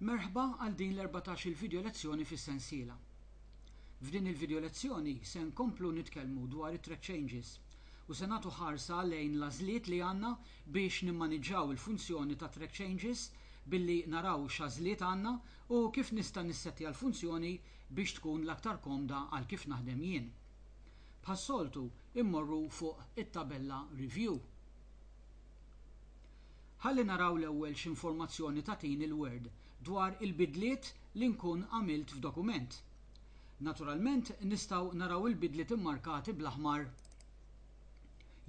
Merħba għal din l-14 il-video lezzjoni fis-sensiela. F'din il-video lezzjoni se nkomplu nitkellmu dwar it-track changes u se nagħtu ħarsa lejn l-għażliet li għandna biex nimmaniġġaw il-funzjoni ta' track changes billi naraw x'għażliet għandna u kif nista' nissettja l-funzjoni biex tkun l-aktar komda għal kif naħdem jien. Bħas-soltu immorru fuq it-tabella review. Ħalli naraw l-ewwel x'informazzjoni tagħtini l-Word dwar il-bidliet li nkun għamilt f'dokument. Naturalment nistgħu naraw il-bidliet immarkati bl-aħmar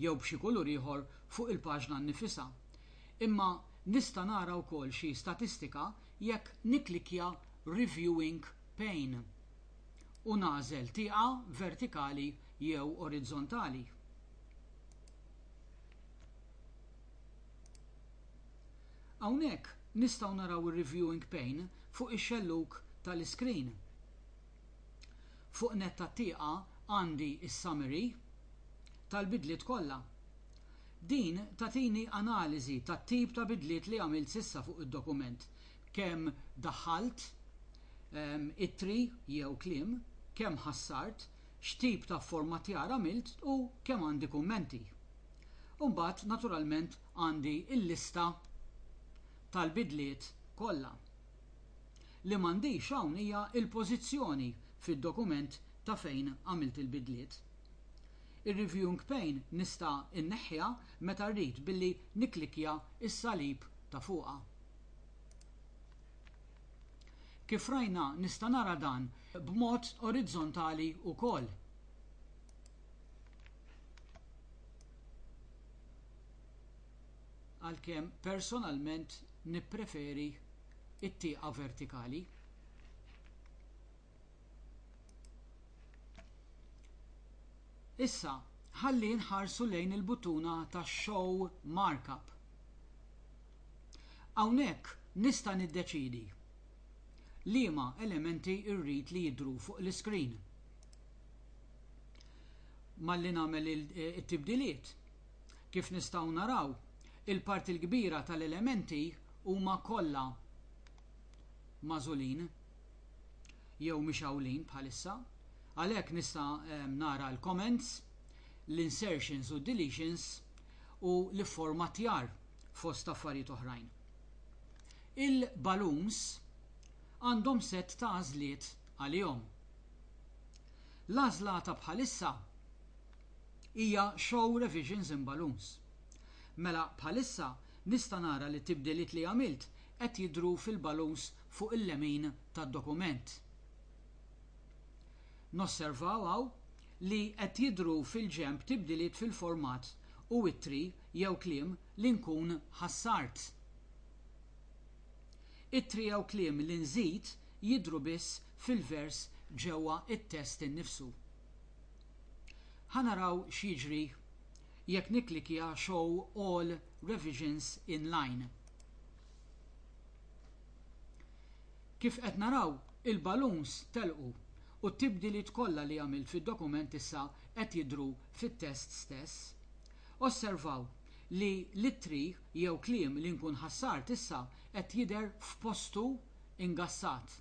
jew b'xi kulur ieħor fuq il-paġna nnifisha. Imma nista' nara wkoll xi statistika jekk nikklikja Reviewing Pane u nagħżel tieqa vertikali jew orizzontali. Hawnhekk nistgħu naraw ir-reviewing pane fuq ix-xelluk tal-iskrin. Fuq net tat-tieqa għandi is-summary tal-bidliet kollha. Din tagħtini analiżi tat-tip ta' bidliet li għamilt s'issa fuq id-dokument, kemm daħħalt ittri jew kliem, kemm ħassart, x'tip ta' formatjar għamilt u kemm għandi kummenti. U mbagħad naturalment għandi l-lista tal-bidliet kollha. Li m'għandix hawn hija l-pożizzjoni fid-dokument ta' fejn għamilt il-bidliet. Ir-reviewing pane nista' inneħħiha meta rrid billi nikklikja is-salib ta' fuqha. Kif rajna nista' nara dan b'mod orizzontali wkoll. Għalkemm personalment nippreferi it-tieqa vertikali. Issa, ħalli nħarsu lejn il-buttuna ta' Show Markup. Hawnhekk nista' niddeċiedi liema elementi rrid li jidhru fuq l-iskrin. Malli nagħmel it-tibdiliet. Kif nistgħu naraw, il-parti l-kbira tal-elementi huma kollha magħżulin jew mixawlin bħalissa, għalhekk nista' nara l-comments, l-insertions u deletions u l-formatjar fost affarijiet oħrajn. Il-balloons għandhom set ta' għażliet għalihom. L-għażla ta' bħalissa hija Show Revisions in Balloons. Mela bħalissa nista' nara li t-tibdiliet li għamilt qed jidhru fil-balloons fuq il-lemin tad-dokument. Nosservaw hawn li qed jidhru fil-ġenb tibdiliet fil-format u ittri jew kliem li nkun ħassart. Ittri jew kliem li nżid jidhru biss fil-vers ġewwa it-test innifsu. Ħanaraw x'jiġri jekk nikklikja Show All Revisions in Line. Kif qed naraw, il-balloons telqu u t-tibdiliet kollha li għamilt fid-dokument issa qed jidhru fit-test stess. Osservaw li l-ittri jew kliem li nkun ħassart issa qed jidher f'postu ingassat.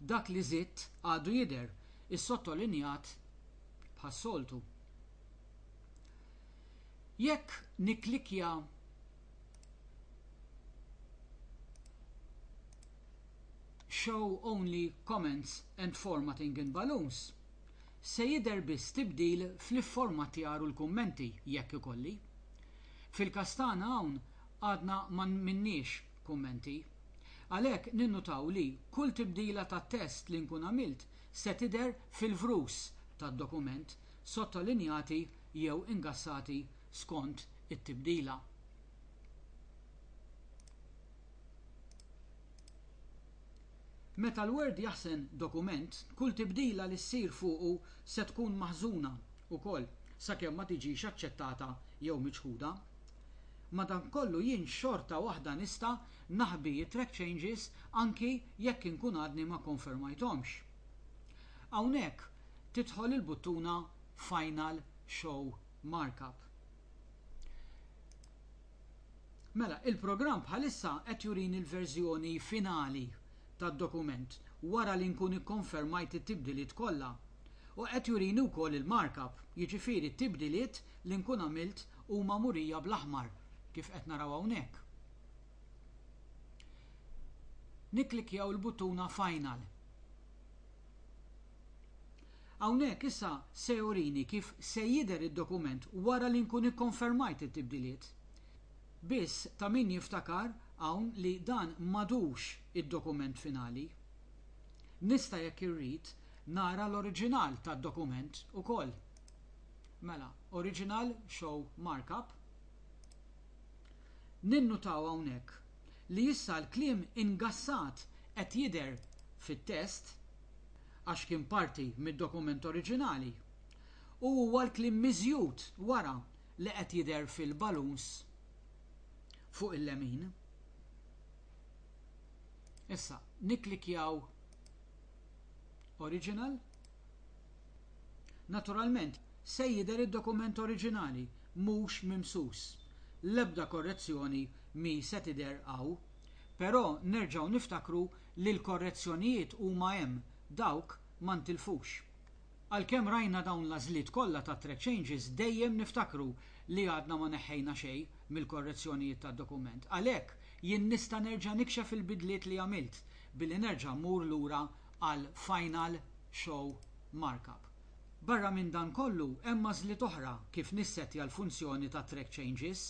Dak li żidt għadu jidher is-sottolinjat bħas-soltu. Jekk nikklikja Show Only Comments and Formatting in Balloons, se jidher biss tibdil fl-ifformatjar u l-kummenti jekk ikolli. Fil-kastana hawn għadna ma minniex kummenti, għalhekk ninnutaw li kull tibdila tat-test li nkun għamilt se tidher fil-vrus tad-dokument sottolinjati jew ingassati skont it-tibdila. Meta l-Word jaħsen dokument, kull tibdila li ssir fuqu se tkun maħżuna wkoll sakemm ma tiġix aċċettata jew miċħuda. Madankollu jien xorta waħda nista' naħbi track changes anki jekk inkun għadni ma konfermajthomx. Hawnhekk tidħol il-buttuna Final Show Markup. Mela, il-programm bħalissa qed jurini l-verżjoni finali tad-dokument wara li nkun ikkonfermajt it-tibdiliet kollha. U qed jurini wkoll il-markup, jiġifieri t-tibdiliet li nkun għamilt huma murija bl-aħmar kif qed naraw hawnhekk. Nikklikjaw il-buttuna Final. Hawnhekk issa se jurini kif se jidher id-dokument wara li nkun ikkonfermajt it-tibdiliet. Biss ta' min jiftakar hawn li dan m'għadux id-dokument finali. Nista' jekk irrid nara l-oriġinal tad-dokument ukoll. Mela, Original Show Markup. Ninnutaw hawnhekk li issa l-kliem ingassat qed jidher fit-test għax kien parti mid-dokument oriġinali u huwa l-kliem miżjud wara li qed jidher fil-balloons fuq il-lemin. Issa, nikklikjaw Original. Naturalment, se jidher id-dokument oriġinali mhux mimsus. L-ebda korrezzjoni mi se tidher hawn, però nerġgħu niftakru li l-korrezzjonijiet huma hemm dawk ma ntilfux. Għalkemm rajna dawn l-għażliet kollha ta' track changes dejjem niftakru li għadna ma neħħejna xejn mill-korrezzjonijiet tad-dokument. Għalhekk jien nista' nerġa' nikxef il-bidliet li għamilt billi nerġa' mmur lura għal Final Show Markup. Barra minn dan kollu hemm għażliet oħra kif nissettja l-funzjoni ta' track changes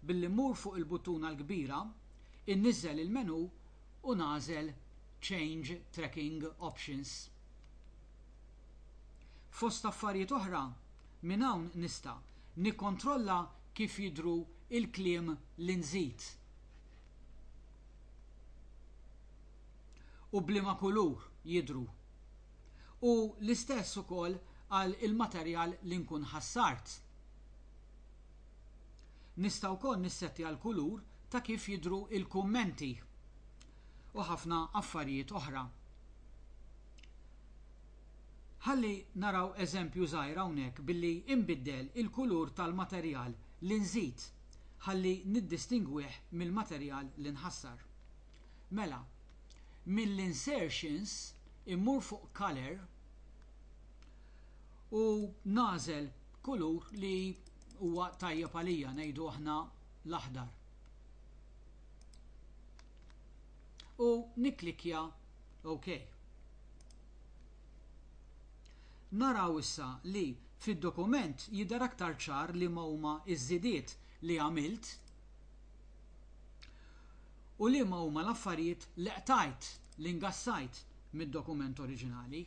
billi mmur fuq il-buttuna l-kbira, inniżżel il-menu u nagħżel Change Tracking Options. Fost affarijiet oħra, minn hawn nista' nikkontrolla kif jidhru il-kliem li nżid. U bliema kulur jidhru. U l-istess ukoll għal il-materjal li nkun ħassart. Nista' wkoll nissettja l-kulur ta' kif jidhru il-kummenti u ħafna affarijiet oħra. Ħalli naraw eżempju żgħir hawnhekk billi inbiddel il-kulur tal-materjal li nżid ħalli niddistingwih mill-materjal li nħassar. Mela, mill-insertions immur fuq Color u nażel kulur li huwa tajjeb għalija ngħidu aħna l-aħdar. U nikklikja OK. Naraw issa li fid-dokument jidher aktar ċar li ma huma iż-żidiet li għamilt u li ma huma l-affarijiet li qtajt li ngassajt mid-dokument oriġinali.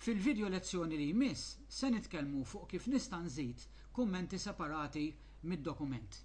Fil-video lezzjoni li jmiss se nitkellmu fuq kif nista' nżid kummenti separati mid-dokument.